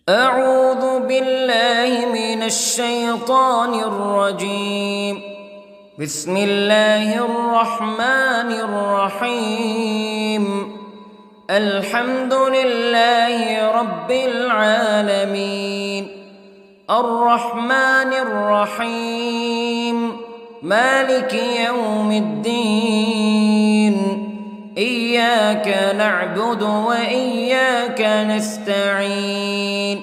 أعوذ بالله من الشيطان الرجيم. بسم الله الرحمن الرحيم. الحمد لله رب العالمين، الرحمن الرحيم، مالك يوم الدين. إياك نعبد وإياك نستعين.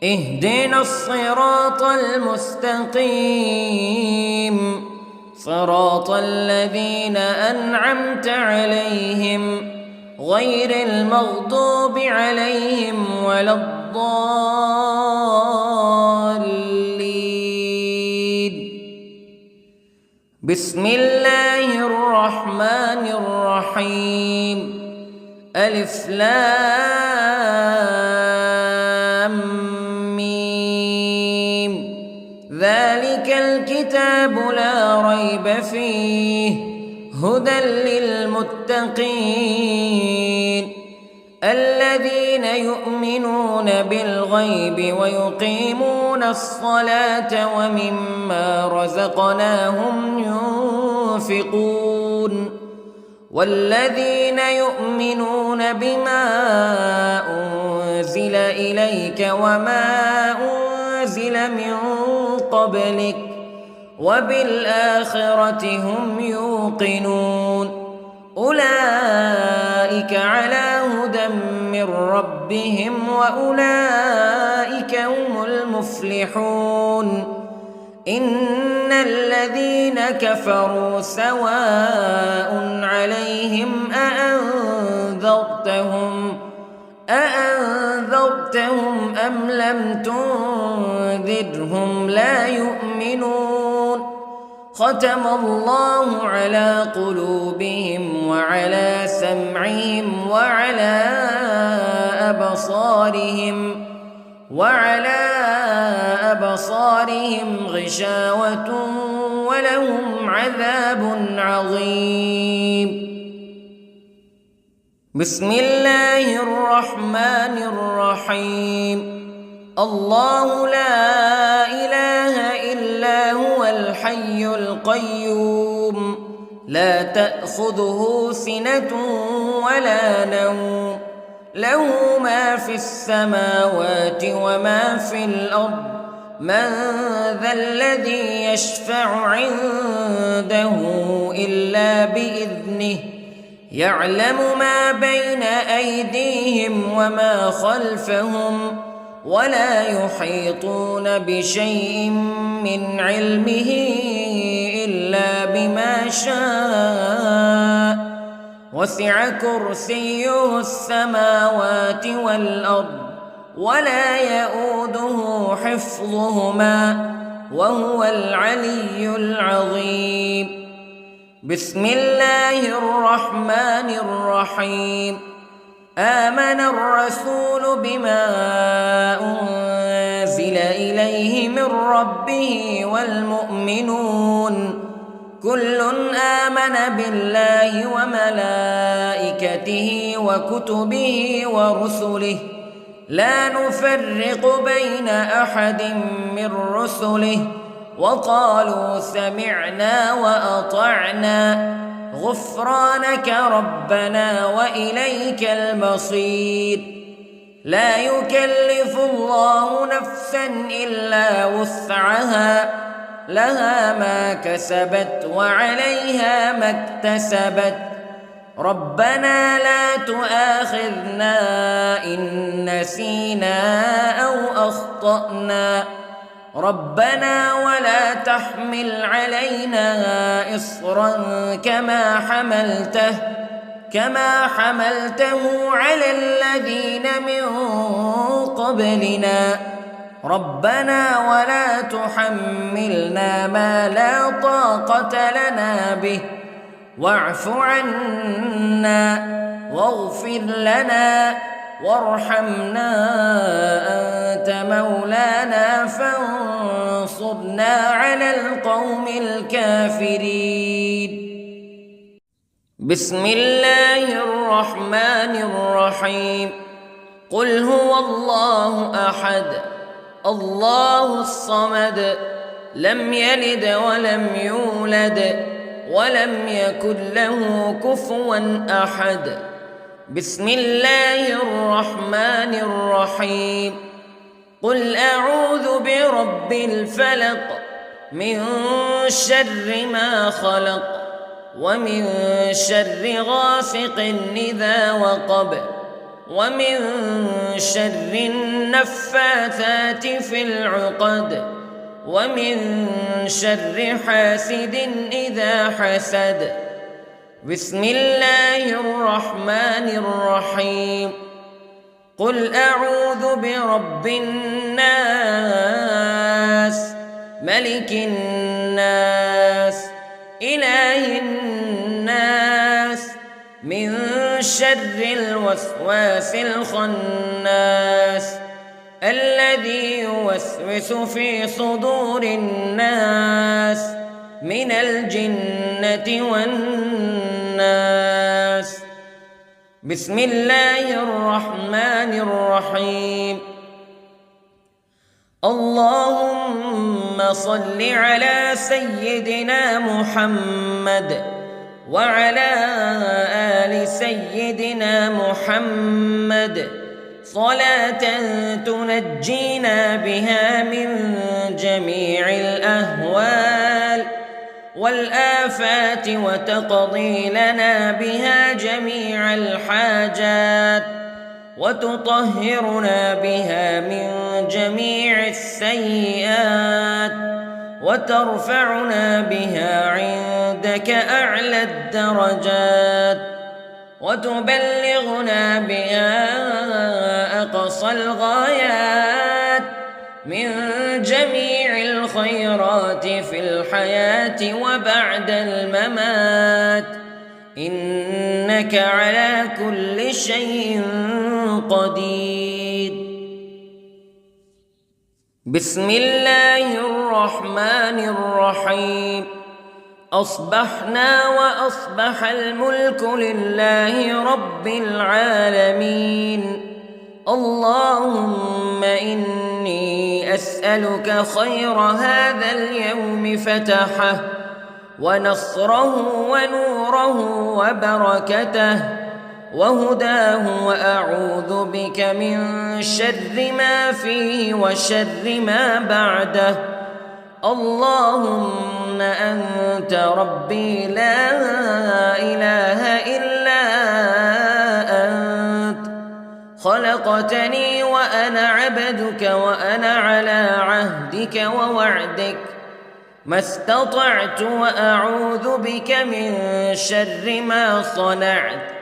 اهدنا الصراط المستقيم، صراط الذين أنعمت عليهم غير المغضوب عليهم ولا الضالين. بسم الله الرحمن الرحيم. ألف لام ميم. ذلك الكتاب لا ريب فيه هدى للمتقين الذين يؤمنون بالغيب ويقيمون الصلاة ومما رزقناهم ينفقون والذين يؤمنون بما أنزل إليك وما أنزل من قبلك وبالآخرة هم يوقنون. أولئك على هدى من ربهم وأولئك هم المفلحون. إن الذين كفروا سواء عليهم أأنذرتهم أم لم تنذرهم لا يؤمنون. ختم الله على قلوبهم وعلى سمعهم وعلى أبصارهم غشاوة ولهم عذاب عظيم. بسم الله الرحمن الرحيم. الله لا إله إلا هو الحي القيوم لا تأخذه سنة ولا نوم له ما في السماوات وما في الأرض. من ذا الذي يشفع عنده إلا بإذنه يعلم ما بين أيديهم وما خلفهم ولا يحيطون بشيء من علمه إلا بما شاء. وسع كرسيه السماوات والأرض ولا يؤوده حفظهما وهو العلي العظيم. بسم الله الرحمن الرحيم. آمن الرسول بما أنزل إليه من ربه والمؤمنون كل آمن بالله وملائكته وكتبه ورسله لا نفرق بين أحد من رسله وقالوا سمعنا وأطعنا غفرانك ربنا وإليك المصير. لا يكلف الله نفسا إلا وسعها لها ما كسبت وعليها ما اكتسبت. ربنا لا تؤاخذنا إن نسينا أو أخطأنا ربنا ولا تحمل علينا إصرا كما حملته على الذين من قبلنا ربنا ولا تحملنا ما لا طاقة لنا به واعف عنا واغفر لنا وارحمنا أنت مولانا فانصرنا على القوم الكافرين. بسم الله الرحمن الرحيم. قل هو الله أحد الله الصمد لم يلد ولم يولد ولم يكن له كفوا أحد. بسم الله الرحمن الرحيم. قل أعوذ برب الفلق من شر ما خلق ومن شر غاسق إذا وقب ومن شر النفاثات في العقد ومن شر حاسد إذا حسد. بسم الله الرحمن الرحيم. قل أعوذ برب الناس ملك الناس إله الناس من شر الوسواس الخناس الذي يوسوس في صدور الناس من الجنة والناس. بسم الله الرحمن الرحيم. اللهم صل على سيدنا محمد وعلى آل سيدنا محمد صلاة تنجينا بها من جميع الأهوال والآفات وتقضي لنا بها جميع الحاجات وتطهرنا بها من جميع السيئات وترفعنا بها عندك أعلى الدرجات وتبلغنا بها أقصى الغايات من جميع الخيرات في الحياة وبعد الممات إنك على كل شيء قدير. بسم الله الرحمن الرحيم. أصبحنا وأصبح الملك لله رب العالمين. اللهم إني أسألك خير هذا اليوم فتحه ونصره ونوره وبركته وهداه وأعوذ بك من شر ما فيه وشر ما بعده. اللهم أنت ربي لا إله إلا أنت خلقتني وأنا عبدك وأنا على عهدك ووعدك ما استطعت وأعوذ بك من شر ما صنعت.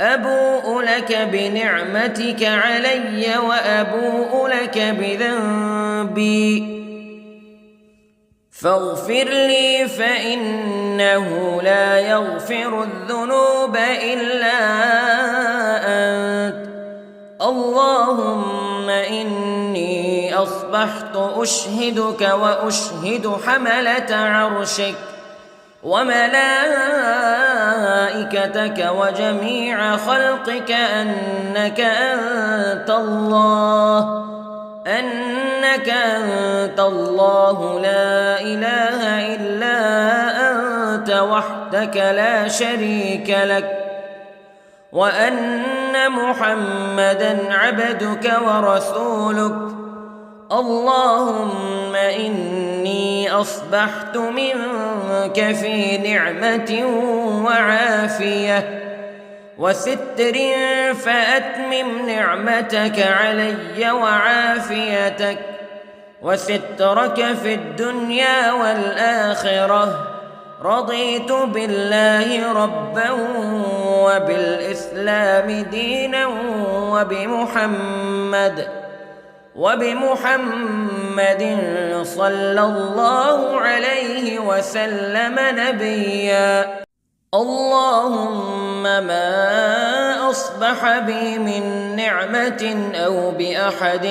أبوء لك بنعمتك علي وأبوء لك بذنبي فاغفر لي فإنه لا يغفر الذنوب إلا أنت. اللهم إني أصبحت أشهدك وأشهد حملة عرشك وملائكتك وجميع خلقك أنك أنت الله لا إله إلا أنت وحدك لا شريك لك وأن محمدًا عبدك ورسولك. اللهم إني أصبحت منك في نعمة وعافية وستر فأتمم نعمتك علي وعافيتك وسترك في الدنيا والآخرة. رضيت بالله ربا وبالإسلام دينا وبمحمد صلى الله عليه وسلم نبيا. اللهم ما أصبح بي من نعمة أو بأحد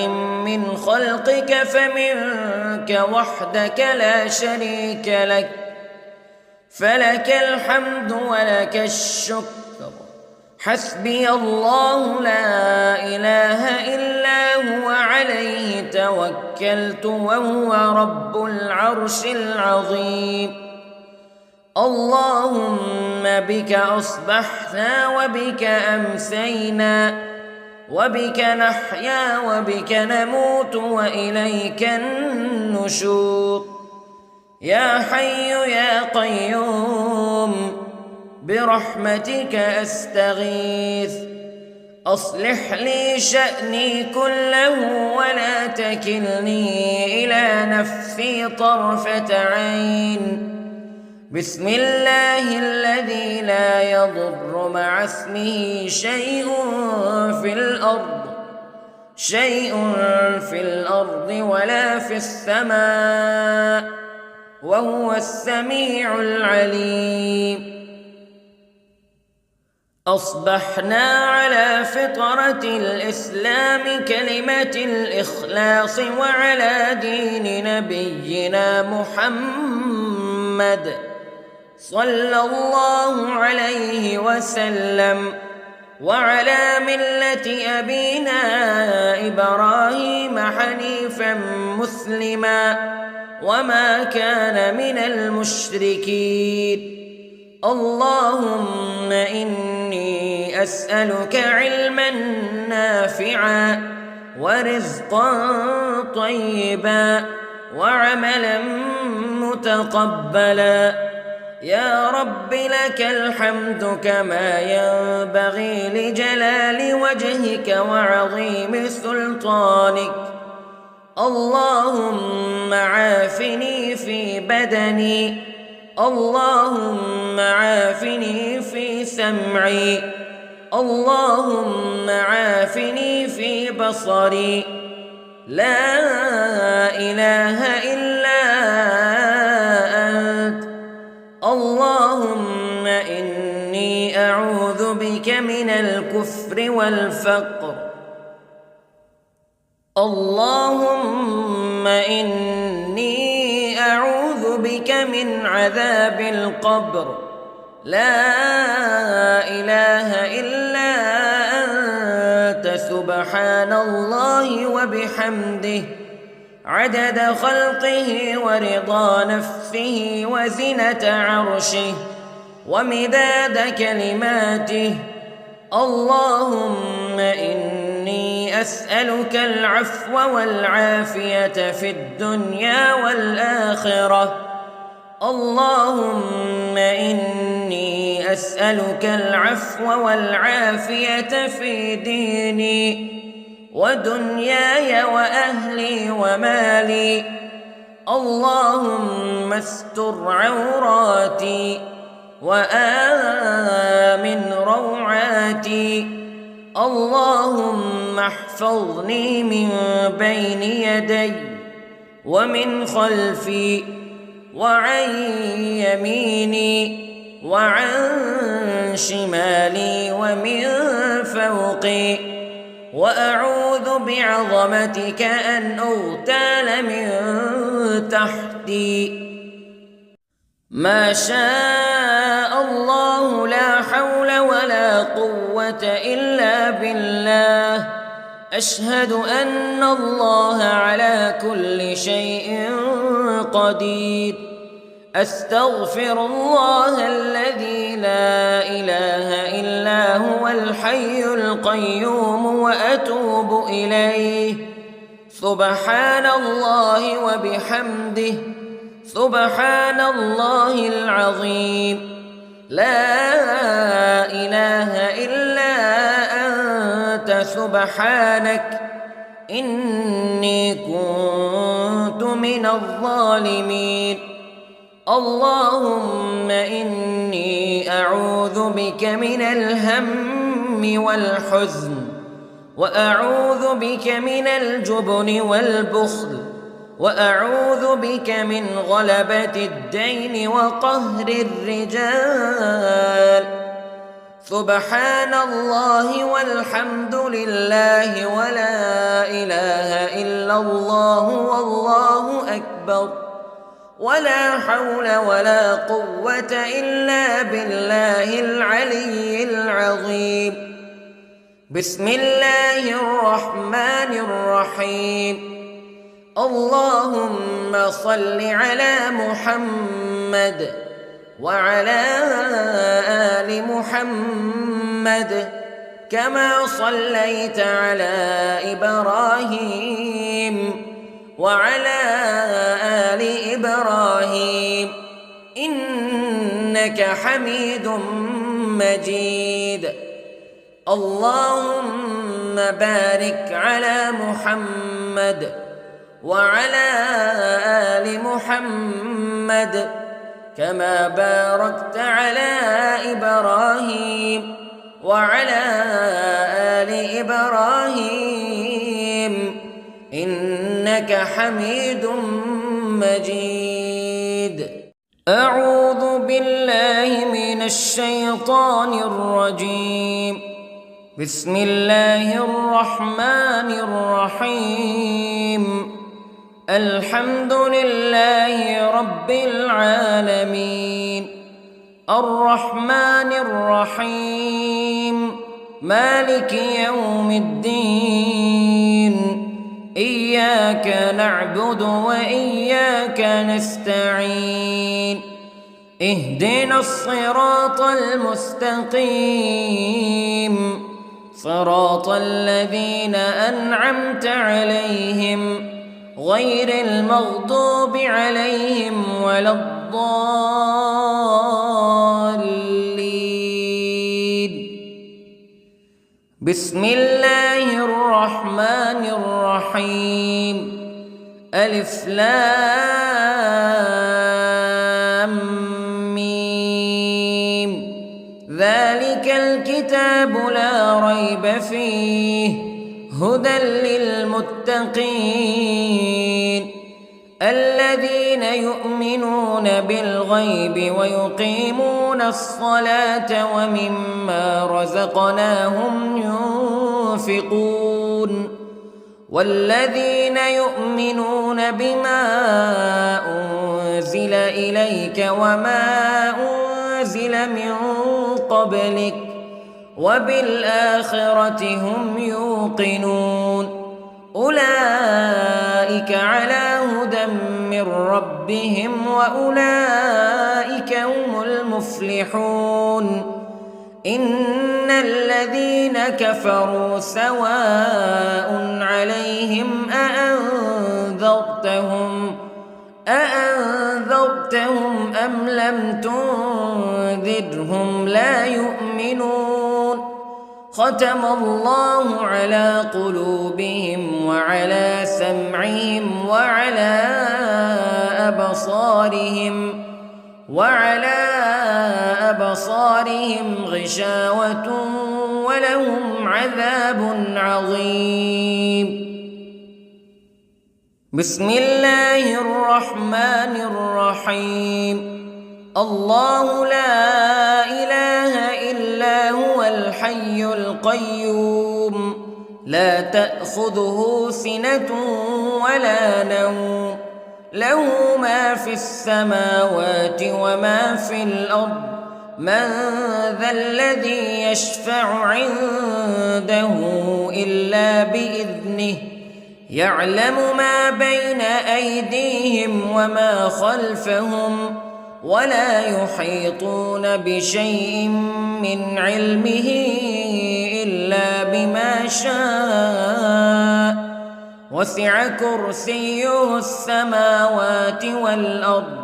من خلقك فمنك وحدك لا شريك لك فلك الحمد ولك الشكر حسبي الله لا إله إلا هو عليه توكلت وهو رب العرش العظيم. اللهم بك أصبحنا وبك أمسينا وبك نحيا وبك نموت وإليك النشور. يا حي يا قيوم برحمتك أستغيث، أصلح لي شأني كله ولا تكلني إلى نفسي طرفة عين. بسم الله الذي لا يضر مع اسمه شيء في الأرض ولا في السماء وهو السميع العليم. أصبحنا على فطرة الإسلام كلمة الإخلاص وعلى دين نبينا محمد صلى الله عليه وسلم وعلى ملة أبينا إبراهيم حنيفا مسلما وما كان من المشركين. اللهم إني أسألك علما نافعا ورزقا طيبا وعملا متقبلا. يا رب لك الحمد كما ينبغي لجلال وجهك وعظيم سلطانك. اللهم عافني في بدني، اللهم عافني في سمعي، اللهم عافني في بصري. لا إله إلا أنت. اللهم إني أعوذ بك من الكفر والفقر. اللهم إني أعوذ بك من عذاب القبر. لا إله إلا أنت سبحان الله وبحمده عدد خلقه ورضا نفسه وزنة عرشه ومداد كلماته. اللهم إني أسألك العفو والعافية في الدنيا والآخرة. اللهم إني أسألك العفو والعافية في ديني ودنياي وأهلي ومالي. اللهم استر عوراتي وآمن روعاتي. اللهم احفظني من بين يدي ومن خلفي وعن يميني وعن شمالي ومن فوقي، وأعوذ بعظمتك أن أغتال من تحتي. ما شاء الله لا حول ولا قوة إلا بالله. أشهد أن الله على كل شيء قدير. أستغفر الله الذي لا إله إلا هو الحي القيوم وأتوب إليه. سبحان الله وبحمده سبحان الله العظيم. لا إله إلا أنت سبحانك إني كنت من الظالمين. اللهم إني أعوذ بك من الهم والحزن، وأعوذ بك من الجبن والبخل، وأعوذ بك من غلبة الدين وقهر الرجال. سبحان الله والحمد لله ولا إله إلا الله والله أكبر. ولا حول ولا قوة إلا بالله العلي العظيم. بسم الله الرحمن الرحيم. اللهم صل على محمد وعلى آل محمد كما صليت على إبراهيم وعلى آل إبراهيم إنك حميد مجيد. اللهم بارك على محمد وعلى آل محمد كما باركت على إبراهيم وعلى آل إبراهيم إنك حميد مجيد. أعوذ بالله من الشيطان الرجيم. بسم الله الرحمن الرحيم. الحمد لله رب العالمين الرحمن الرحيم مالك يوم الدين إياك نعبد وإياك نستعين اهدنا الصراط المستقيم صراط الذين أنعمت عليهم غير المغضوب عليهم ولا الضالين. بسم الله الرحمن الرحيم. ألف لام ميم. ذلك الكتاب لا ريب فيه هدى للمتقين الذين يؤمنون بالغيب ويقيمون الصلاة ومما رزقناهم ينفقون والذين يؤمنون بما أنزل إليك وما أنزل من قبلك وبالآخرة هم يوقنون أولئك على هدى من ربهم وأولئك هم المفلحون. إن الذين كفروا سواء عليهم أأنذرتهم أم لم تنذرهم لا يؤمنون. ختم الله على قلوبهم وعلى سمعهم وعلى أبصارهم غشاوة ولهم عذاب عظيم. بسم الله الرحمن الرحيم. الله لا إله إلا هو الحي القيوم لا تأخذه سنة ولا نوم له ما في السماوات وما في الأرض من ذا الذي يشفع عنده إلا بإذنه يعلم ما بين أيديهم وما خلفهم ولا يحيطون بشيء من علمه إلا بما شاء وسع كرسيه السماوات والأرض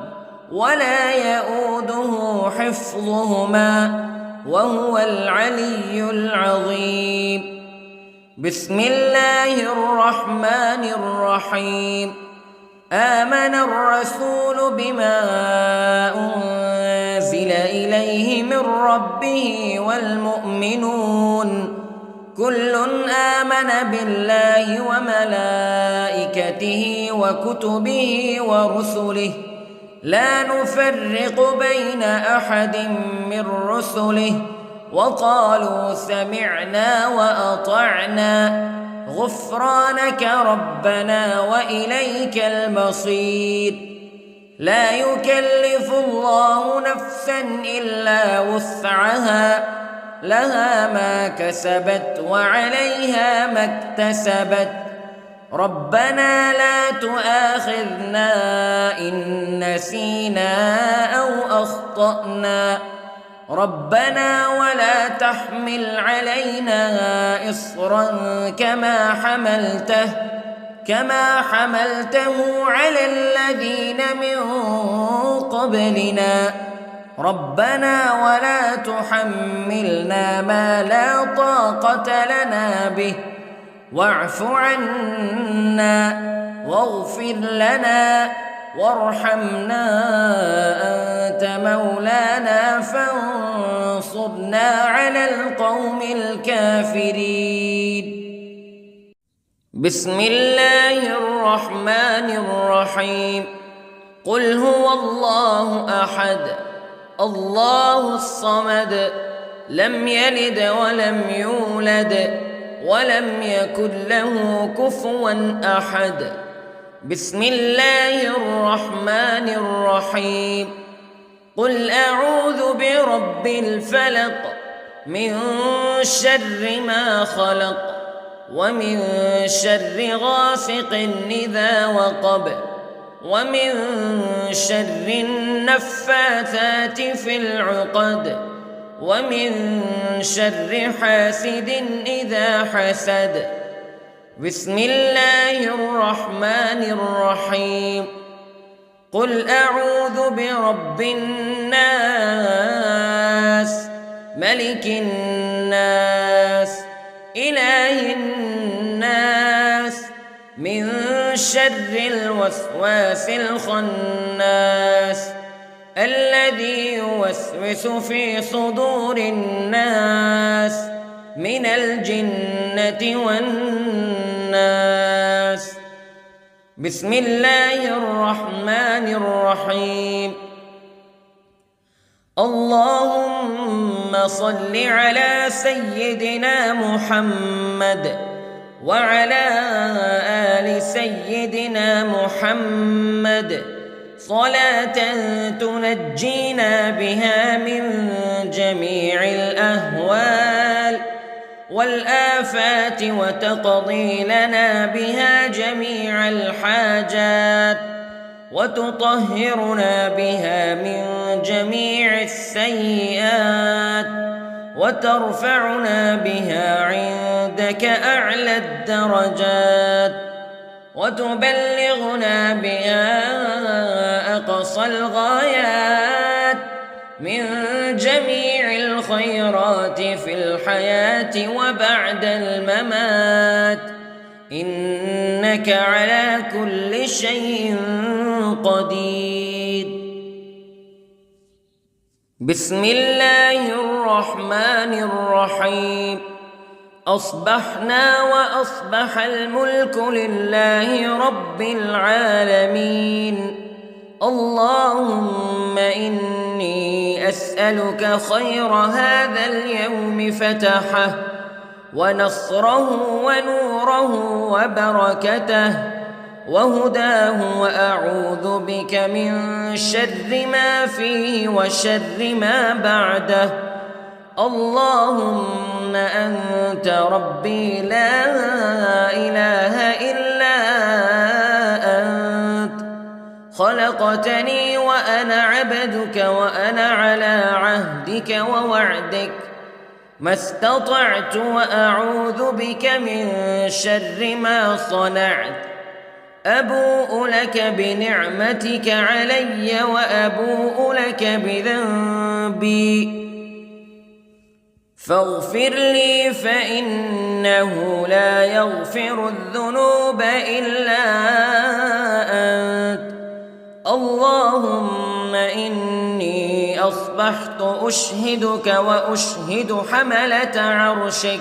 ولا يؤوده حفظهما وهو العلي العظيم. بسم الله الرحمن الرحيم. آمن الرسول بما أنزل إليه من ربه والمؤمنون كل آمن بالله وملائكته وكتبه ورسله لا نفرق بين أحد من رسله وقالوا سمعنا وأطعنا غفرانك ربنا وإليك المصير. لا يكلف الله نفسا إلا وسعها لها ما كسبت وعليها ما اكتسبت ربنا لا تؤاخذنا إن نسينا أو أخطأنا ربنا ولا تحمل علينا إصرا كما حملته على الذين من قبلنا ربنا ولا تحملنا ما لا طاقة لنا به واعف عنا واغفر لنا وارحمنا أنت مولانا فانصرنا على القوم الكافرين. بسم الله الرحمن الرحيم. قل هو الله أحد الله الصمد لم يلد ولم يولد ولم يكن له كفوا أحد. بسم الله الرحمن الرحيم. قل أعوذ برب الفلق من شر ما خلق ومن شر غاسق إذا وقب ومن شر النفاثات في العقد ومن شر حاسد إذا حسد. بسم الله الرحمن الرحيم. قل أعوذ برب الناس ملك الناس إله الناس من شر الوسواس الخناس الذي يوسوس في صدور الناس من الجنة والناس. بسم الله الرحمن الرحيم. اللهم صل على سيدنا محمد وعلى آل سيدنا محمد صلاة تنجينا بها من جميع الأهوال والآفات وتقضي لنا بها جميع الحاجات وتطهرنا بها من جميع السيئات وترفعنا بها عندك أعلى الدرجات وتبلغنا بها أقصى الغايات من جميع الخيرات في الحياة وبعد الممات إنك على كل شيء قدير. بسم الله الرحمن الرحيم. أصبحنا وأصبح الملك لله رب العالمين. اللهم إني أسألك خير هذا اليوم فتحه ونصره ونوره وبركته وهداه وأعوذ بك من شر ما فيه وشر ما بعده. اللهم أنت ربي لا إله إلا أنت خلقتني وأنا عبدك وأنا على عهدك ووعدك ما استطعت وأعوذ بك من شر ما صنعت. أبوء لك بنعمتك علي وأبوء لك بذنبي فاغفر لي فإنه لا يغفر الذنوب إلا أنت. اللهم إني أصبحت أشهدك وأشهد حملة عرشك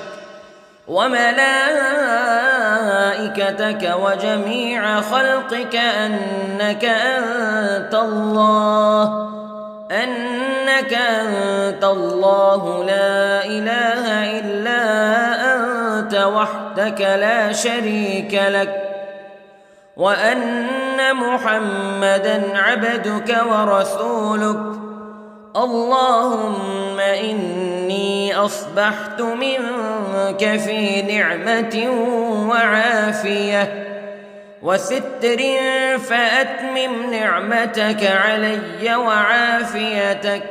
وملائكتك وجميع خلقك أنك أنت الله لا إله إلا أنت وحدك لا شريك لك وأن محمدًا عبدك ورسولك. اللهم إني أصبحت منك في نعمة وعافية وستر، فأتمم نعمتك علي وعافيتك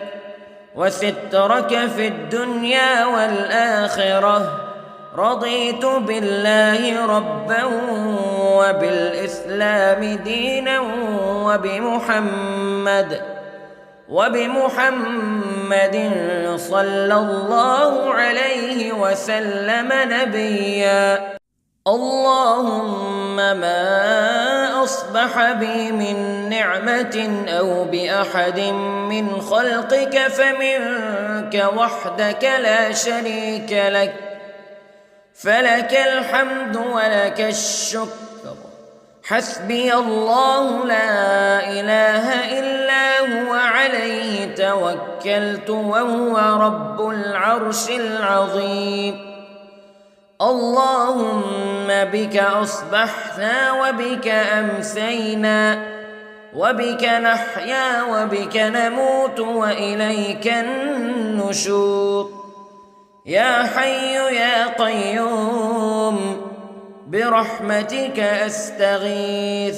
وسترك في الدنيا والآخرة. رضيت بالله ربًا وبالإسلام دينًا وبمحمد صلى الله عليه وسلم نبيًا. اللهم ما أصبح بي من نعمة أو بأحد من خلقك فمنك وحدك لا شريك لك، فلك الحمد ولك الشكر. حسبي الله لا إله إلا هو، عليه توكلت وهو رب العرش العظيم. اللهم بك أصبحنا وبك أمسينا وبك نحيا وبك نموت وإليك النشور. يا حي يا قيوم برحمتك أستغيث،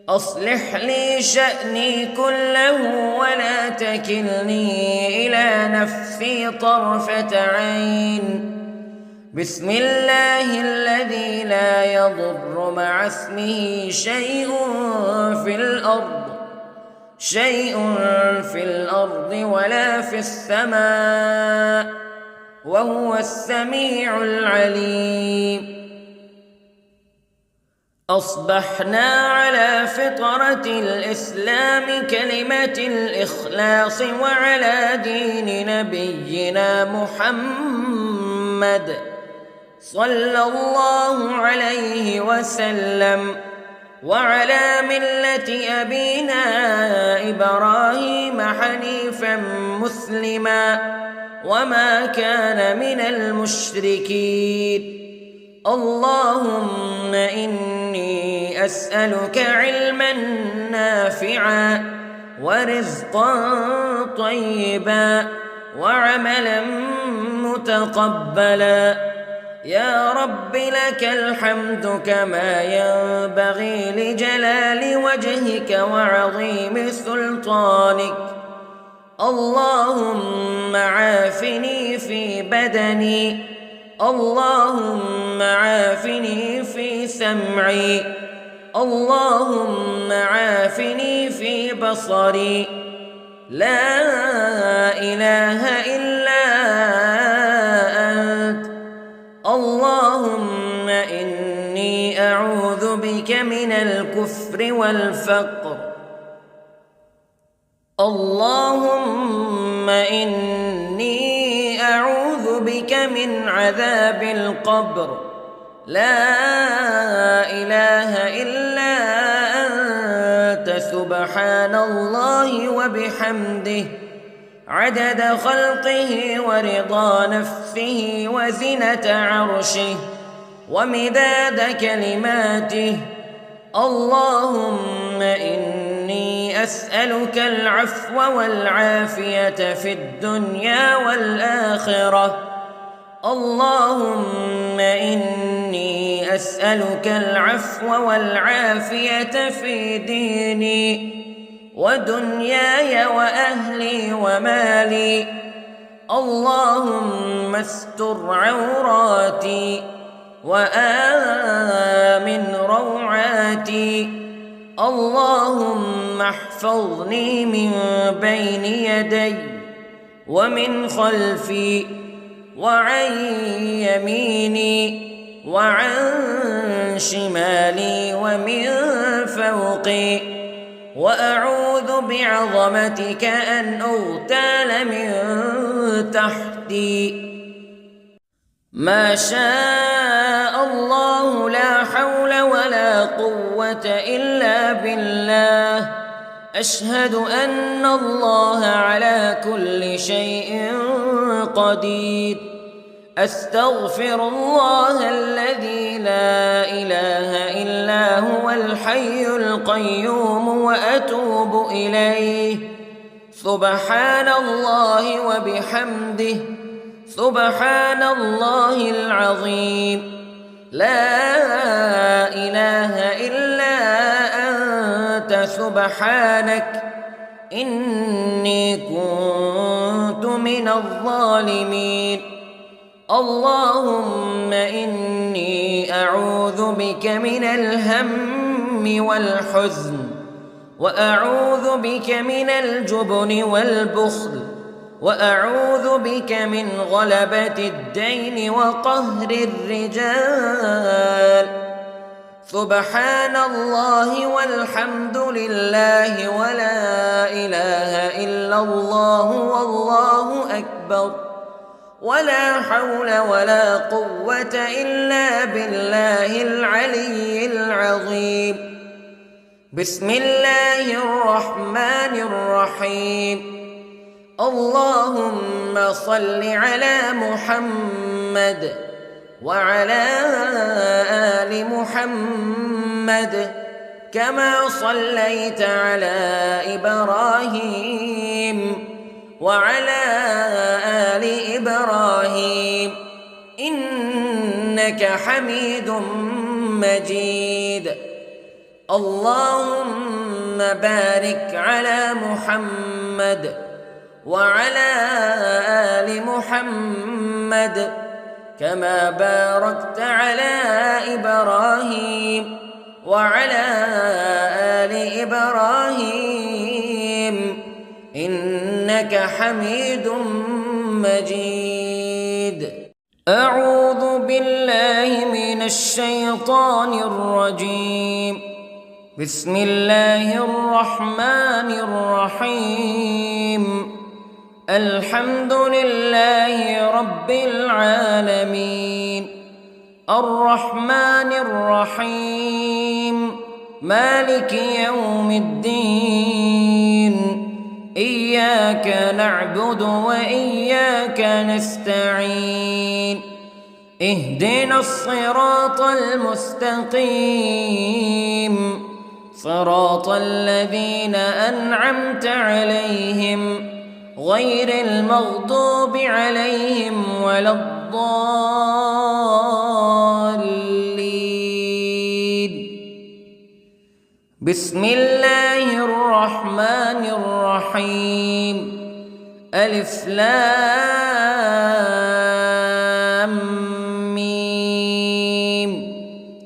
أصلح لي شأني كله ولا تكلني إلى نفسي طرفة عين. بسم الله الذي لا يضر مع اسمه شيء في الأرض ولا في السماء، وهو السميع العليم. أصبحنا على فطرة الإسلام كلمة الإخلاص وعلى دين نبينا محمد صلى الله عليه وسلم، وعلى ملة أبينا إبراهيم حنيفا مسلما وما كان من المشركين. اللهم إني أسألك علما نافعا ورزقا طيبا وعملا متقبلا. يا رب لك الحمد كما ينبغي لجلال وجهك وعظيم سلطانك. اللهم عافني في بدني، اللهم عافني في سمعي، اللهم عافني في بصري. لا إله إلا أنت. اللهم إني أعوذ بك من الكفر والفقر. اللهم إني أعوذ بك من عذاب القبر. لا إله إلا أنت، سبحان الله وبحمده، عدد خلقه ورضا نفسه وزنة عرشه ومداد كلماته. اللهم إني أسألك العفو والعافية في الدنيا والآخرة. اللهم إني أسألك العفو والعافية في ديني ودنياي وأهلي ومالي. اللهم استر عوراتي وآمن روعاتي. اللهم احفظني من بين يدي ومن خلفي وعن يميني وعن شمالي ومن فوقي، وأعوذ بعظمتك أن أغتال من تحتي. ما شاء الله لا حول ولا قوة إلا بالله. أشهد أن الله على كل شيء قدير. أستغفر الله الذي لا إله إلا هو الحي القيوم وأتوب إليه. سبحان الله وبحمده، سبحان الله العظيم. لا إله إلا أنت سبحانك إني كنت من الظالمين. اللهم إني أعوذ بك من الهم والحزن، وأعوذ بك من الجبن والبخل، وأعوذ بك من غلبة الدين وقهر الرجال. سبحان الله والحمد لله ولا إله إلا الله والله أكبر، ولا حول ولا قوة إلا بالله العلي العظيم. بسم الله الرحمن الرحيم. اللهم صل على محمد وعلى آل محمد كما صليت على إبراهيم وعلى آل إبراهيم إنك حميد مجيد. اللهم بارك على محمد وعلى آل محمد كما باركت على إبراهيم وعلى آل إبراهيم إنك حميد مجيد. أعوذ بالله من الشيطان الرجيم. بسم الله الرحمن الرحيم. الحمد لله رب العالمين، الرحمن الرحيم، مالك يوم الدين. إياك نعبد وإياك نستعين. اهدنا الصراط المستقيم، صراط الذين أنعمت عليهم غير المغضوب عليهم ولا الضالين. بسم الله الرحمن الرحيم. ألف لام ميم.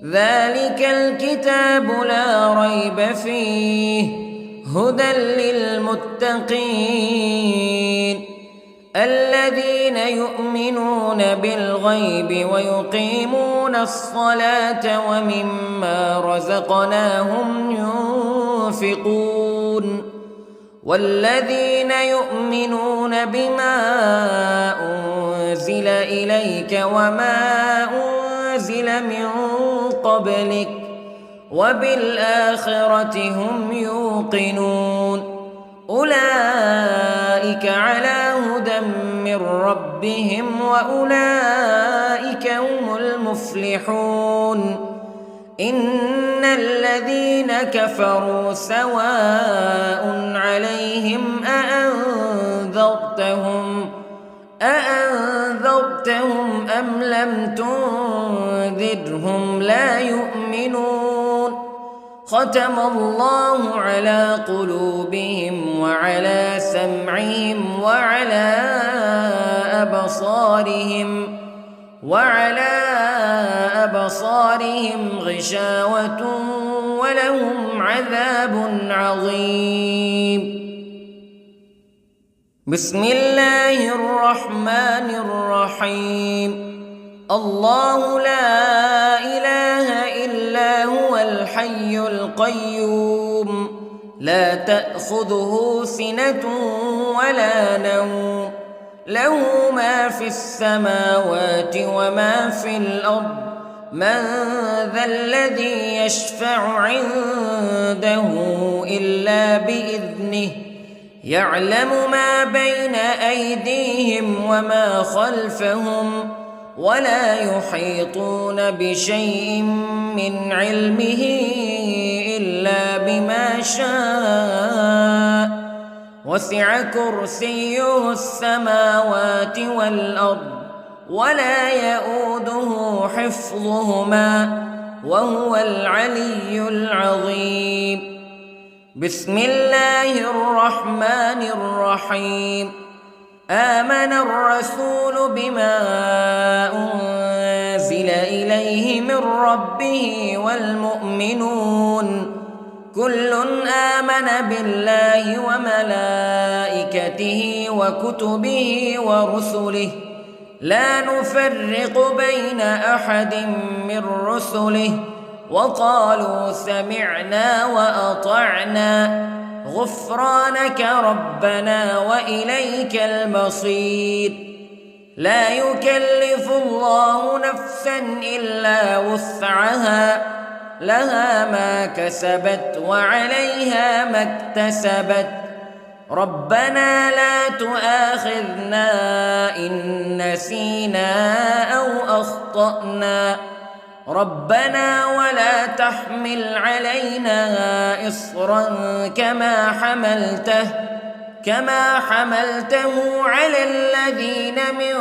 ذلك الكتاب لا ريب فيه هدى للمتقين الذين يؤمنون بالغيب ويقيمون الصلاة ومما رزقناهم ينفقون والذين يؤمنون بما أنزل إليك وما أنزل من قبلك وبالآخرة هم يوقنون أولئك على هدى من ربهم وأولئك هم المفلحون. إن الذين كفروا سواء عليهم أأنذرتهم أم لم تنذرهم لا يؤمنون. ختم الله على قلوبهم وعلى سمعهم وعلى أبصارهم غشاوة ولهم عذاب عظيم. بسم الله الرحمن الرحيم. الله لا إله إلا هو الحي القيوم لا تأخذه سنة ولا نوم له ما في السماوات وما في الأرض من ذا الذي يشفع عنده إلا بإذنه يعلم ما بين أيديهم وما خلفهم ولا يحيطون بشيء من علمه إلا بما شاء وسع كرسيه السماوات والأرض ولا يئوده حفظهما وهو العلي العظيم. بسم الله الرحمن الرحيم. آمن الرسول بما أنزل إليه من ربه والمؤمنون كل آمن بالله وملائكته وكتبه ورسله لا نفرق بين أحد من رسله وقالوا سمعنا وأطعنا غفرانك ربنا وإليك المصير. لا يكلف الله نفسا إلا وسعها لها ما كسبت وعليها ما اكتسبت ربنا لا تؤاخذنا إن نسينا أو أخطأنا ربنا ولا تحمل علينا إصرا كما حملته على الذين من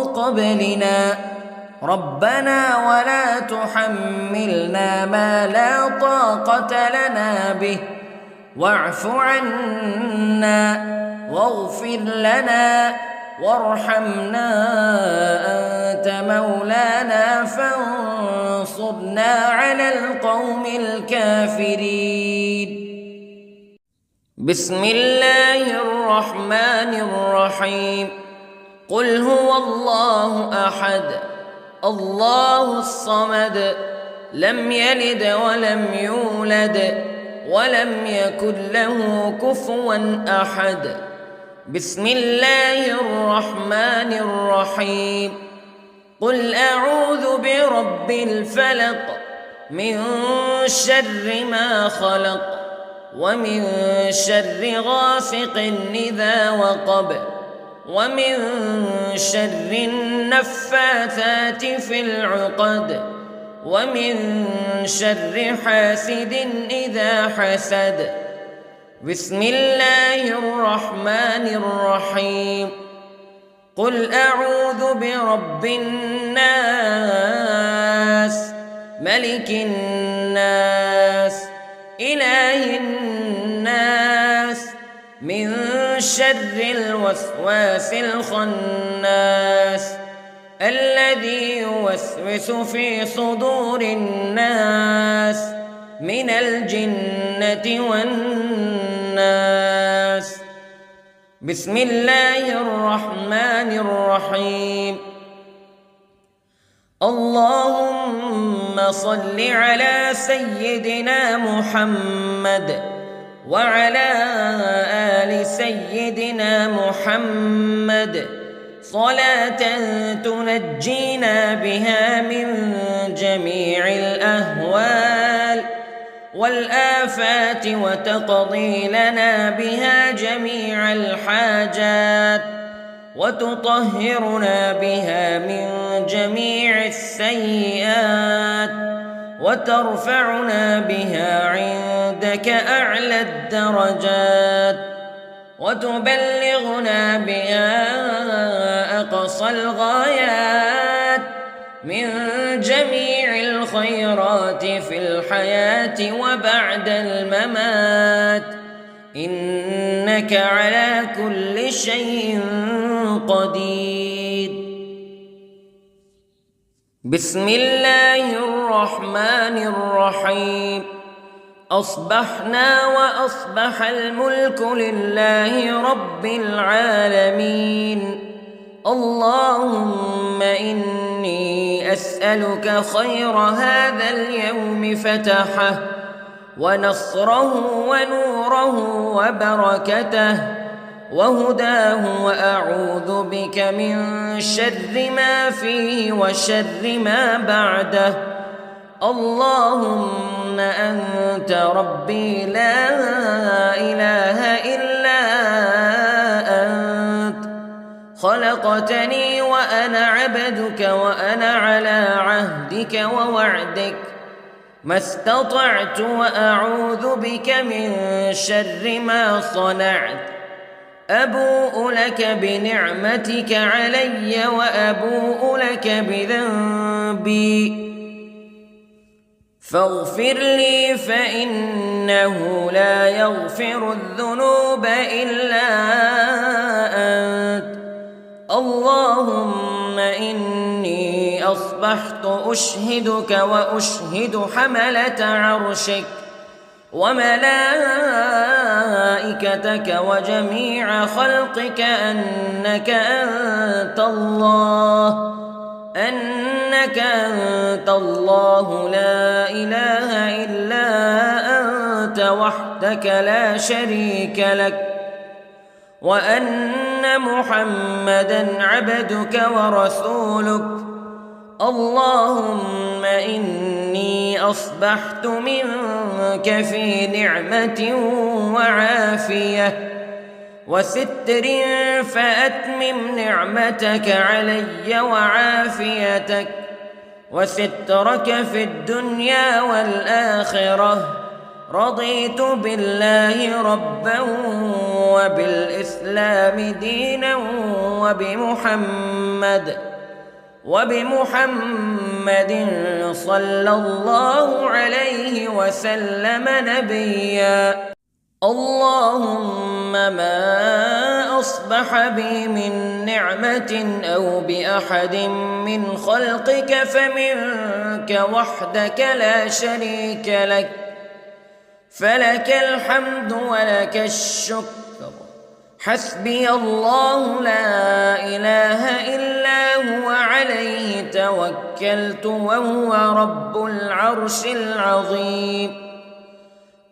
قبلنا ربنا ولا تحملنا ما لا طاقة لنا به واعف عنا واغفر لنا وارحمنا أنت مولانا فانصرنا على القوم الكافرين. بسم الله الرحمن الرحيم. قل هو الله أحد الله الصمد لم يلد ولم يولد ولم يكن له كفوا أحد. بسم الله الرحمن الرحيم. قل أعوذ برب الفلق من شر ما خلق ومن شر غاسق إذا وقب ومن شر النفاثات في العقد ومن شر حاسد إذا حسد. بسم الله الرحمن الرحيم. قل أعوذ برب الناس ملك الناس إله الناس من شر الوسواس الخناس الذي يوسوس في صدور الناس من الجنة والناس. بسم الله الرحمن الرحيم. اللهم صل على سيدنا محمد وعلى آل سيدنا محمد صلاة تنجينا بها من جميع الأهوال والآفات وتقضي لنا بها جميع الحاجات وتطهرنا بها من جميع السيئات وترفعنا بها عندك أعلى الدرجات وتبلغنا بها أقصى الغايات من جميع الخيرات في الحياة وبعد الممات إنك على كل شيء قدير. بسم الله الرحمن الرحيم. أصبحنا وأصبح الملك لله رب العالمين. اللهم إني أسألك خير هذا اليوم فتحه ونصره ونوره وبركته وهداه وأعوذ بك من شر ما فيه وشر ما بعده. اللهم أنت ربي لا إله إلا أنت خلقتني خلقتني وأنا عبدك وأنا على عهدك ووعدك ما استطعت وأعوذ بك من شر ما صنعت أبوء لك بنعمتك علي وأبوء لك بذنبي فاغفر لي فإنه لا يغفر الذنوب إلا أنت اللهم إني أصبحت أشهدك وأشهد حملة عرشك وملائكتك وجميع خلقك أنك أنت الله لا إله إلا أنت وحدك لا شريك لك وأن محمدًا عبدك ورسولك اللهم إني أصبحت منك في نعمة وعافية وستر فأتمم نعمتك علي وعافيتك وسترك في الدنيا والآخرة رضيت بالله ربا وبالإسلام دينا وبمحمد صلى الله عليه وسلم نبيا اللهم ما أصبح بي من نعمة أو بأحد من خلقك فمنك وحدك لا شريك لك فلك الحمد ولك الشكر حسبي الله لا إله إلا هو عليه توكلت وهو رب العرش العظيم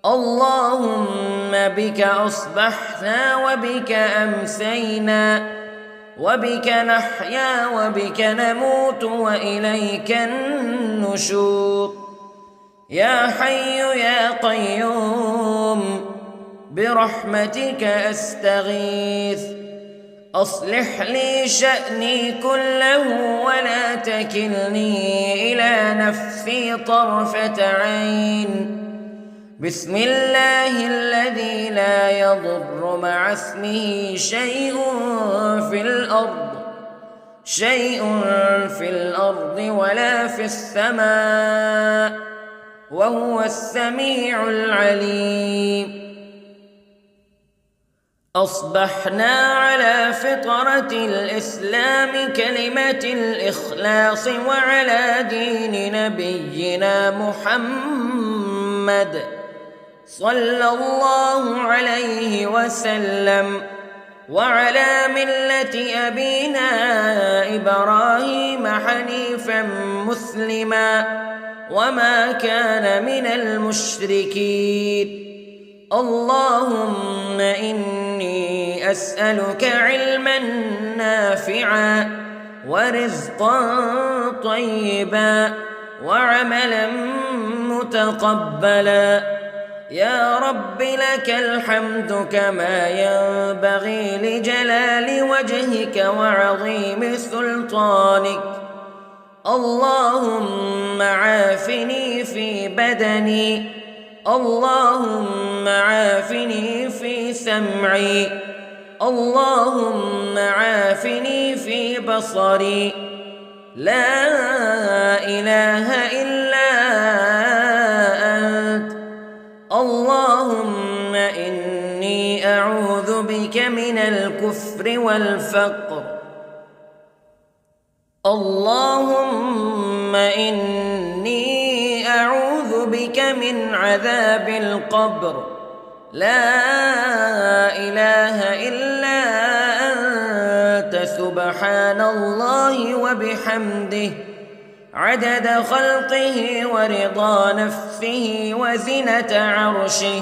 اللهم بك أصبحنا وبك أمسينا وبك نحيا وبك نموت وإليك النشور يا حي يا قيوم برحمتك أستغيث أصلح لي شأني كله ولا تكلني إلى نفسي طرفة عين بسم الله الذي لا يضر مع اسمه شيء في الأرض ولا في السماء وهو السميع العليم أصبحنا على فطرة الإسلام كلمة الإخلاص وعلى دين نبينا محمد صلى الله عليه وسلم وعلى ملة أبينا إبراهيم حنيفا مسلما وما كان من المشركين اللهم إني أسألك علما نافعا ورزقا طيبا وعملا متقبلا يا رب لك الحمد كما ينبغي لجلال وجهك وعظيم سلطانك اللهم عافني في بدني اللهم عافني في سمعي اللهم عافني في بصري لا إله إلا أنت اللهم إني أعوذ بك من الكفر والفقر اللهم إني أعوذ بك من عذاب القبر لا إله إلا أنت سبحان الله وبحمده عدد خلقه ورضا نفسه وزنة عرشه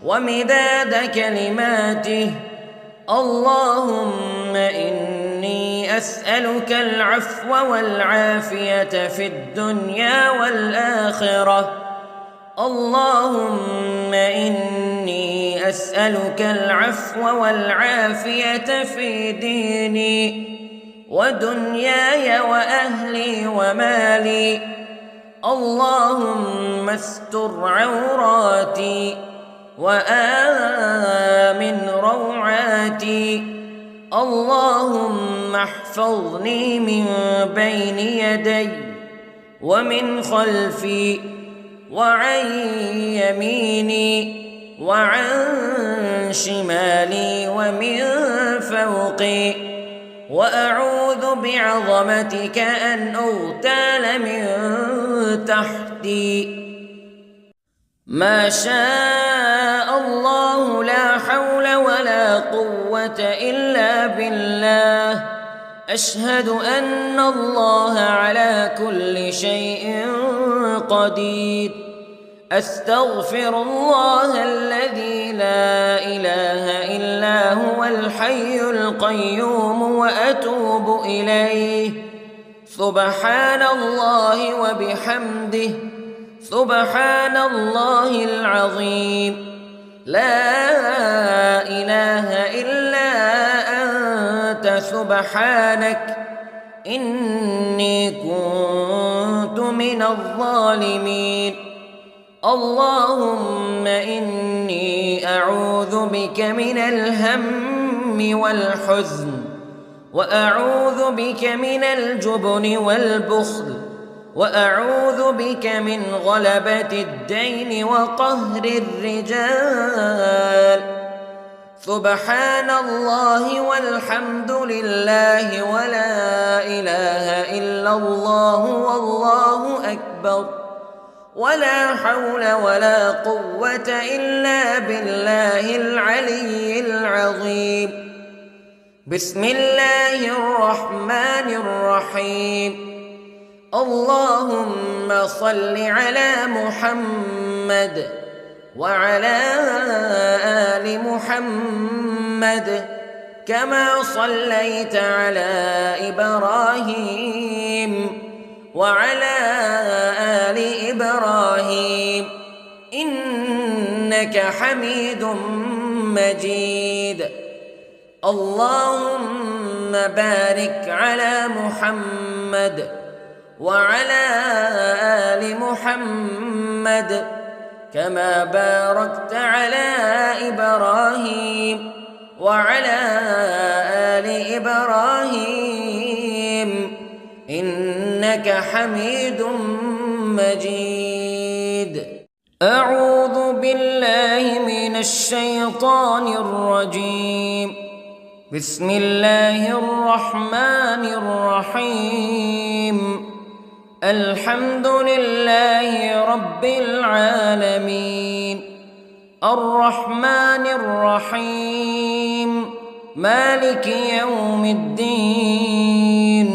ومداد كلماته اللهم إني أسألك العفو والعافية في الدنيا والآخرة اللهم إني أسألك العفو والعافية في ديني ودنياي وأهلي ومالي. اللهم استر عوراتي وآمن روعاتي. اللهم احفظني من بين يدي ومن خلفي وعن يميني وعن شمالي ومن فوقي. وأعوذ بعظمتك أن أغتال من تحتي. ما شاء الله لا حول ولا قوة إلا بالله. أشهد أن الله على كل شيء قدير. أستغفر الله الذي لا إله إلا هو الحي القيوم وأتوب إليه. سبحان الله وبحمده سبحان الله العظيم. لا إله إلا أنت سبحانك إني كنت من الظالمين. اللهم إني أعوذ بك من الهم والحزن وأعوذ بك من الجبن والبخل وأعوذ بك من غلبة الدين وقهر الرجال. سبحان الله والحمد لله ولا إله إلا الله والله أكبر ولا حول ولا قوة إلا بالله العلي العظيم. بسم الله الرحمن الرحيم. اللهم صل على محمد وعلى آل محمد كما صليت على إبراهيم وعلى آل إبراهيم إنك حميد مجيد. اللهم بارك على محمد وعلى آل محمد كما باركت على إبراهيم وعلى آل إبراهيم إنك حميد مجيد. أعوذ بالله من الشيطان الرجيم. بسم الله الرحمن الرحيم. الحمد لله رب العالمين الرحمن الرحيم مالك يوم الدين.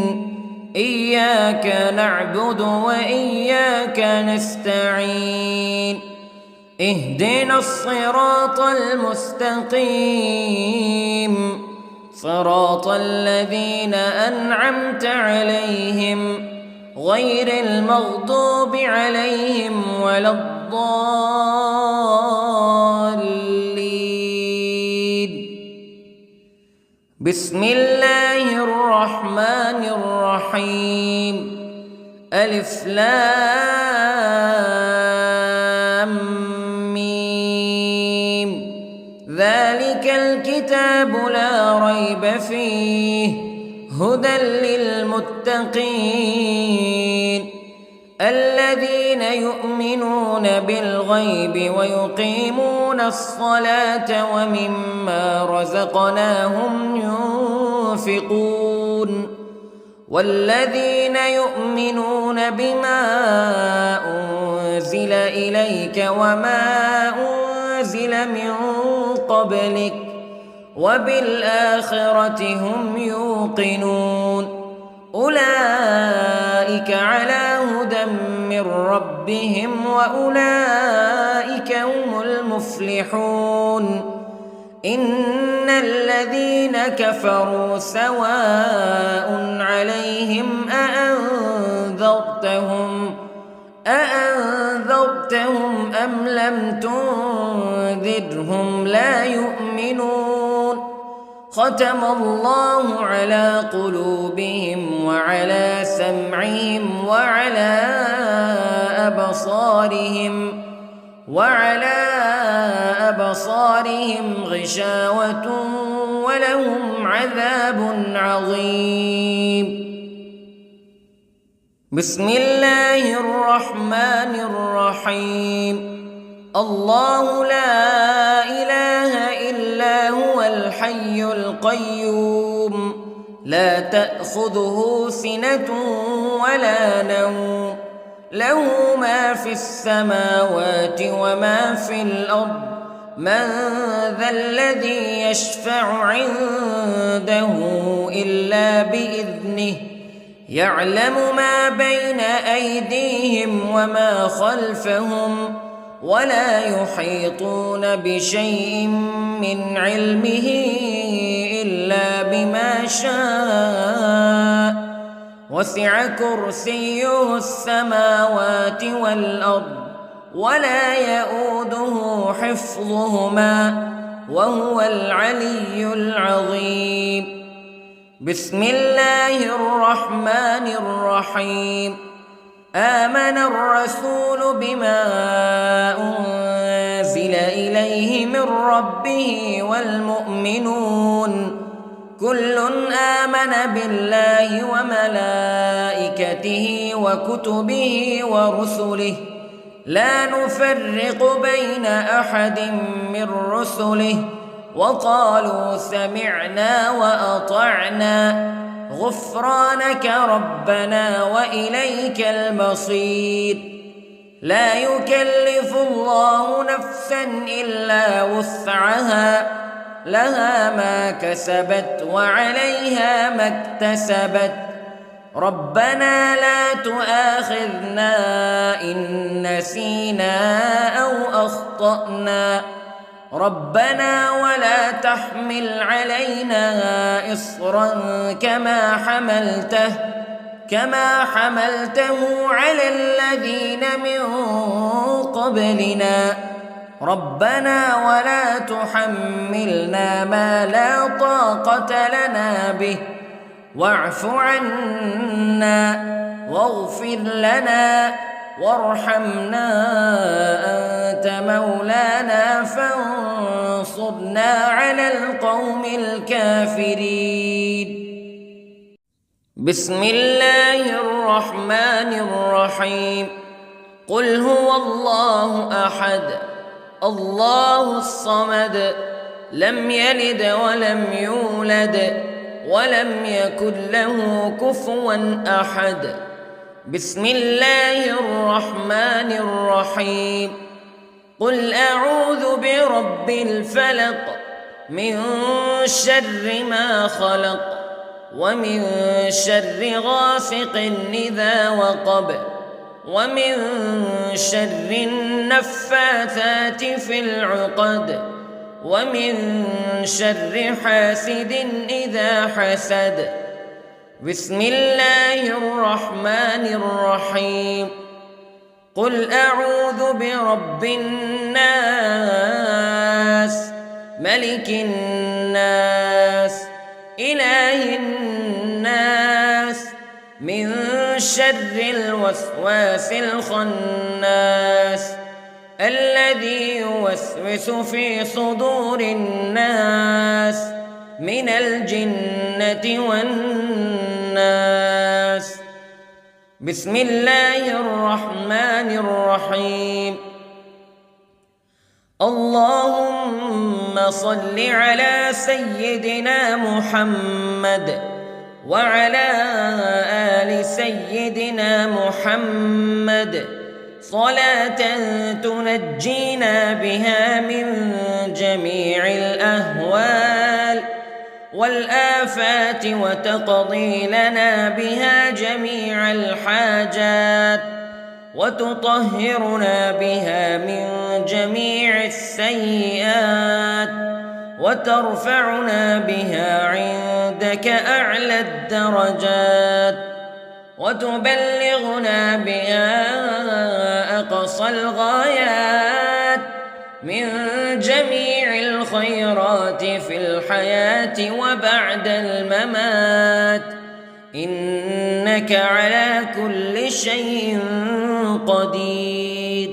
إياك نعبد وإياك نستعين. اهدنا الصراط المستقيم صراط الذين أنعمت عليهم غير المغضوب عليهم ولا الضالين. بسم الله الرحمن الرحيم. ألف لام ميم. ذلك الكتاب لا ريب فيه هدى للمتقين الذين يؤمنون بالغيب ويقيمون الصلاة ومما رزقناهم ينفقون والذين يؤمنون بما أنزل إليك وما أنزل من قبلك وبالآخرة هم يوقنون أولئك على هدى من ربهم وأولئك هم المفلحون. إن الذين كفروا سواء عليهم أأنذرتهم أم لم تنذرهم لا يؤمنون. ختم الله على قلوبهم وعلى سمعهم وعلى أبصارهم غشاوة ولهم عذاب عظيم. بسم الله الرحمن الرحيم. الله لا إله إلا هو الحي القيوم لا تأخذه سنة ولا نوم له ما في السماوات وما في الأرض من ذا الذي يشفع عنده إلا بإذنه يعلم ما بين أيديهم وما خلفهم ولا يحيطون بشيء من علمه إلا بما شاء وسع كرسيه السماوات والأرض ولا يؤوده حفظهما وهو العلي العظيم. بسم الله الرحمن الرحيم. آمن الرسول بما أنزل إليه من ربه والمؤمنون كل آمن بالله وملائكته وكتبه ورسله لا نفرق بين أحد من رسله وقالوا سمعنا وأطعنا غفرانك ربنا وإليك المصير. لا يكلف الله نفسا إلا وسعها لها ما كسبت وعليها ما اكتسبت ربنا لا تؤاخذنا إن نسينا أو أخطأنا ربنا ولا تحمل علينا إصرا كما حملته على الذين من قبلنا ربنا ولا تحملنا ما لا طاقة لنا به واعف عنا واغفر لنا وارحمنا أنت مولانا فانصرنا على القوم الكافرين. بسم الله الرحمن الرحيم. قل هو الله أحد الله الصمد لم يلد ولم يولد ولم يكن له كفوا أحد. بسم الله الرحمن الرحيم. قل أعوذ برب الفلق من شر ما خلق ومن شر غاسق إذا وقب ومن شر النفاثات في العقد ومن شر حاسد إذا حسد. بسم الله الرحمن الرحيم. قل أعوذ برب الناس ملك الناس إله الناس من شر الوسواس الخناس الذي يوسوس في صدور الناس من الجنة والناس. بسم الله الرحمن الرحيم. اللهم صل على سيدنا محمد وعلى آل سيدنا محمد صلاة تنجينا بها من جميع الأهوال والآفات وتقضي لنا بها جميع الحاجات وتطهرنا بها من جميع السيئات وترفعنا بها عندك أعلى الدرجات وتبلغنا بها أقصى الغايات من جميع الخيرات في الحياة وبعد الممات، إنك على كل شيء قدير.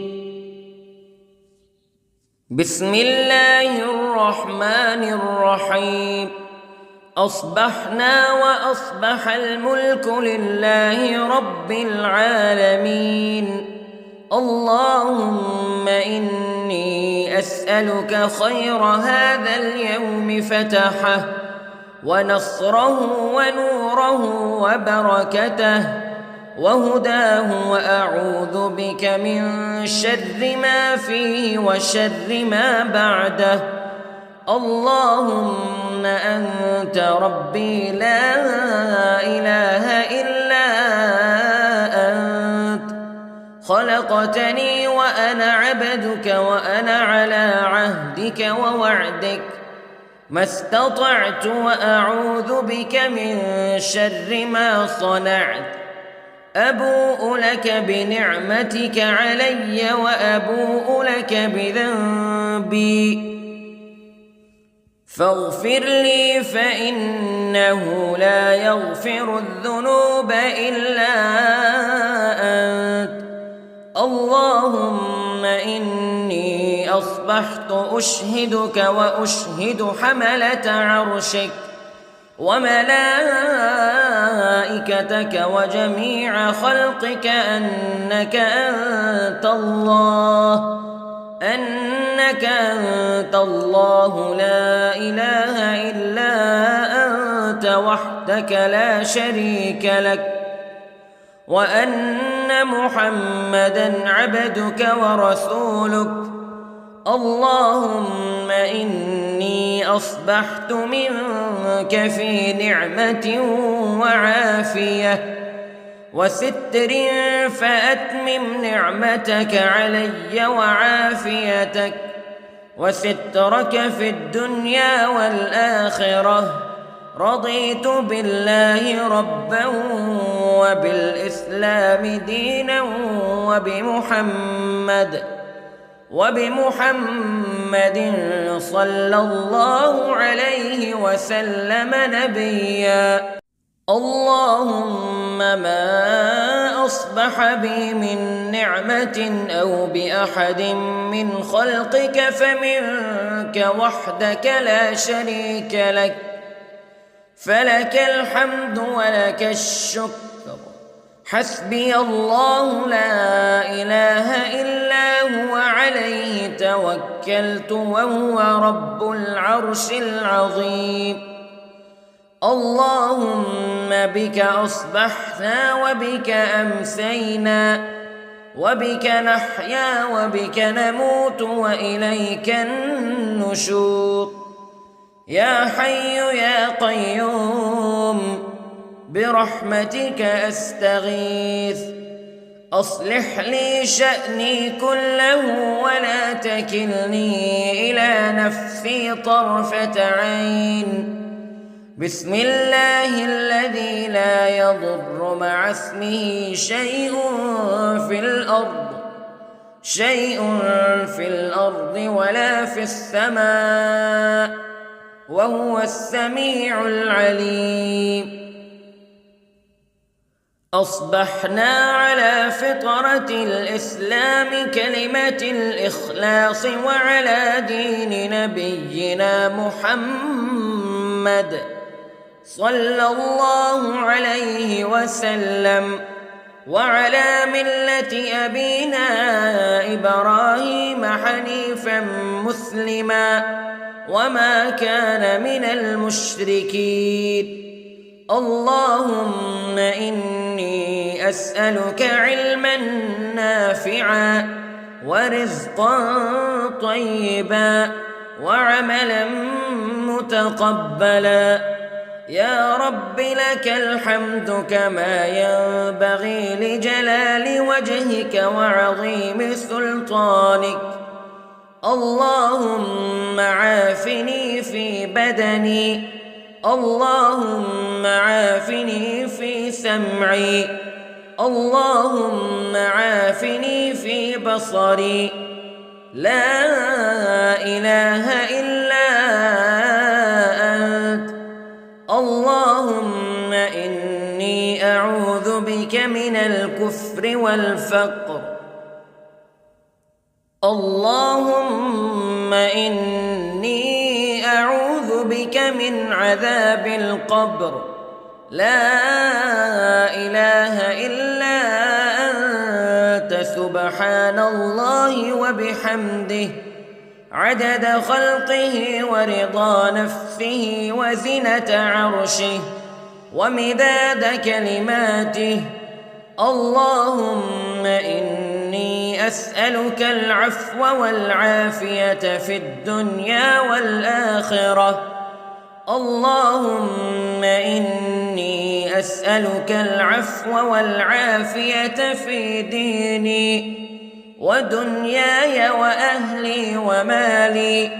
بسم الله الرحمن الرحيم. أصبحنا وأصبح الملك لله رب العالمين. اللهم إني أسألك خير هذا اليوم فتحه ونصره ونوره وبركته وهداه، وأعوذ بك من شر ما فيه وشر ما بعده. اللهم أنت ربي لا إله إلا أنت، خلقتني وأنا عبدك وأنا على عهدك ووعدك ما استطعت، وأعوذ بك من شر ما صنعت. أبوء لك بنعمتك علي وأبوء لك بذنبي، فاغفر لي فإنه لا يغفر الذنوب إلا أنت. اللهم إني أصبحت أشهدك وأشهد حملة عرشك وملائكتك وجميع خلقك أنك أنت الله لا إله إلا أنت وحدك لا شريك لك، وأن محمدًا عبدك ورسولك. اللهم إني أصبحت منك في نعمة وعافية وستر، فأتمم نعمتك علي وعافيتك وسترك في الدنيا والآخرة. رضيت بالله ربا وبالإسلام دينا وبمحمد صلى الله عليه وسلم نبيا. اللهم ما أصبح بي من نعمة أو بأحد من خلقك فمنك وحدك لا شريك لك، فلك الحمد ولك الشكر. حسبي الله لا إله إلا هو عليه توكلت وهو رب العرش العظيم. اللهم بك أصبحنا وبك أمسينا وبك نحيا وبك نموت وإليك النشور. يا حي يا قيوم برحمتك أستغيث، أصلح لي شأني كله ولا تكلني إلى نفسي طرفة عين. بسم الله الذي لا يضر مع اسمه شيء في الأرض ولا في السماء، وهو السميع العليم. أصبحنا على فطرة الإسلام كلمة الإخلاص وعلى دين نبينا محمد صلى الله عليه وسلم، وعلى ملة أبينا إبراهيم حنيفا مسلما وما كان من المشركين. اللهم إني أسألك علما نافعا ورزقا طيبا وعملا متقبلا. يا رب لك الحمد كما ينبغي لجلال وجهك وعظيم سلطانك. اللهم عافني في بدني، اللهم عافني في سمعي، اللهم عافني في بصري. لا إله إلا والكفر والفقر. اللهم إني أعوذ بك من عذاب القبر، لا إله إلا أنت، سبحان الله وبحمده، عدد خلقه ورضا نفسه وزنة عرشه ومداد كلماته. اللهم إني أسألك العفو والعافية في الدنيا والآخرة. اللهم إني أسألك العفو والعافية في ديني ودنياي وأهلي ومالي.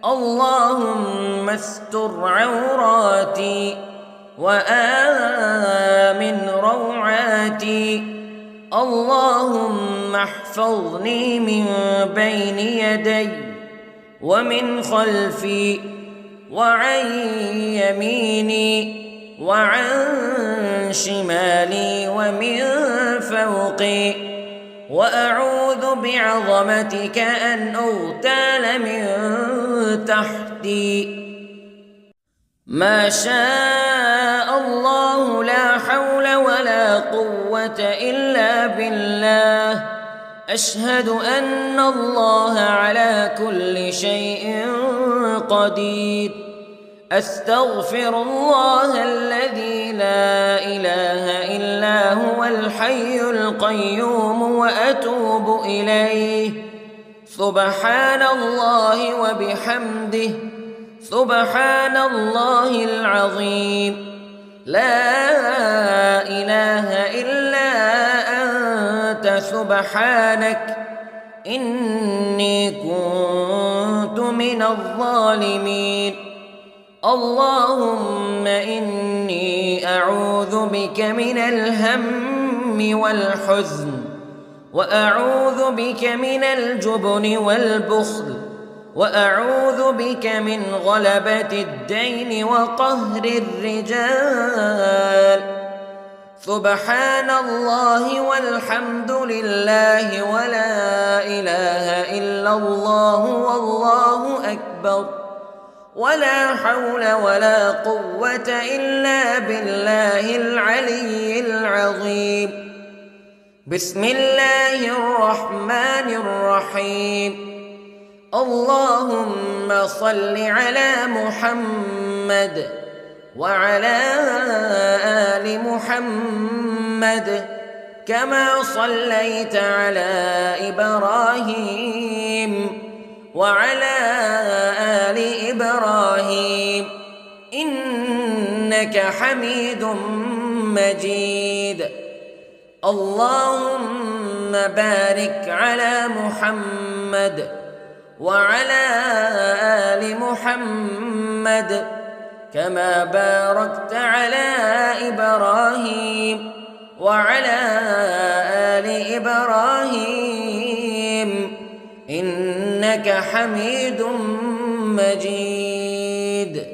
اللهم استر عوراتي وآمن روعاتي. اللهم احفظني من بين يدي ومن خلفي وعن يميني وعن شمالي ومن فوقي، وأعوذ بعظمتك أن أغتال من تحتي. ما شاء الله، لا حول ولا قوة إلا بالله. أشهد أن الله على كل شيء قدير. أستغفر الله الذي لا إله إلا هو الحي القيوم وأتوب إليه. سبحان الله وبحمده، سبحان الله العظيم. لا إله إلا أنت، سبحانك إني كنت من الظالمين. اللهم إني أعوذ بك من الهم والحزن، وأعوذ بك من الجبن والبخل، وأعوذ بك من غلبة الدين وقهر الرجال. سبحان الله والحمد لله ولا إله إلا الله والله أكبر، ولا حول ولا قوة إلا بالله العلي العظيم. بسم الله الرحمن الرحيم. اللهم صل على محمد وعلى آل محمد كما صليت على إبراهيم وعلى آل إبراهيم إنك حميد مجيد. اللهم بارك على محمد وعلى آل محمد كما باركت على إبراهيم وعلى آل إبراهيم إنك حميد مجيد.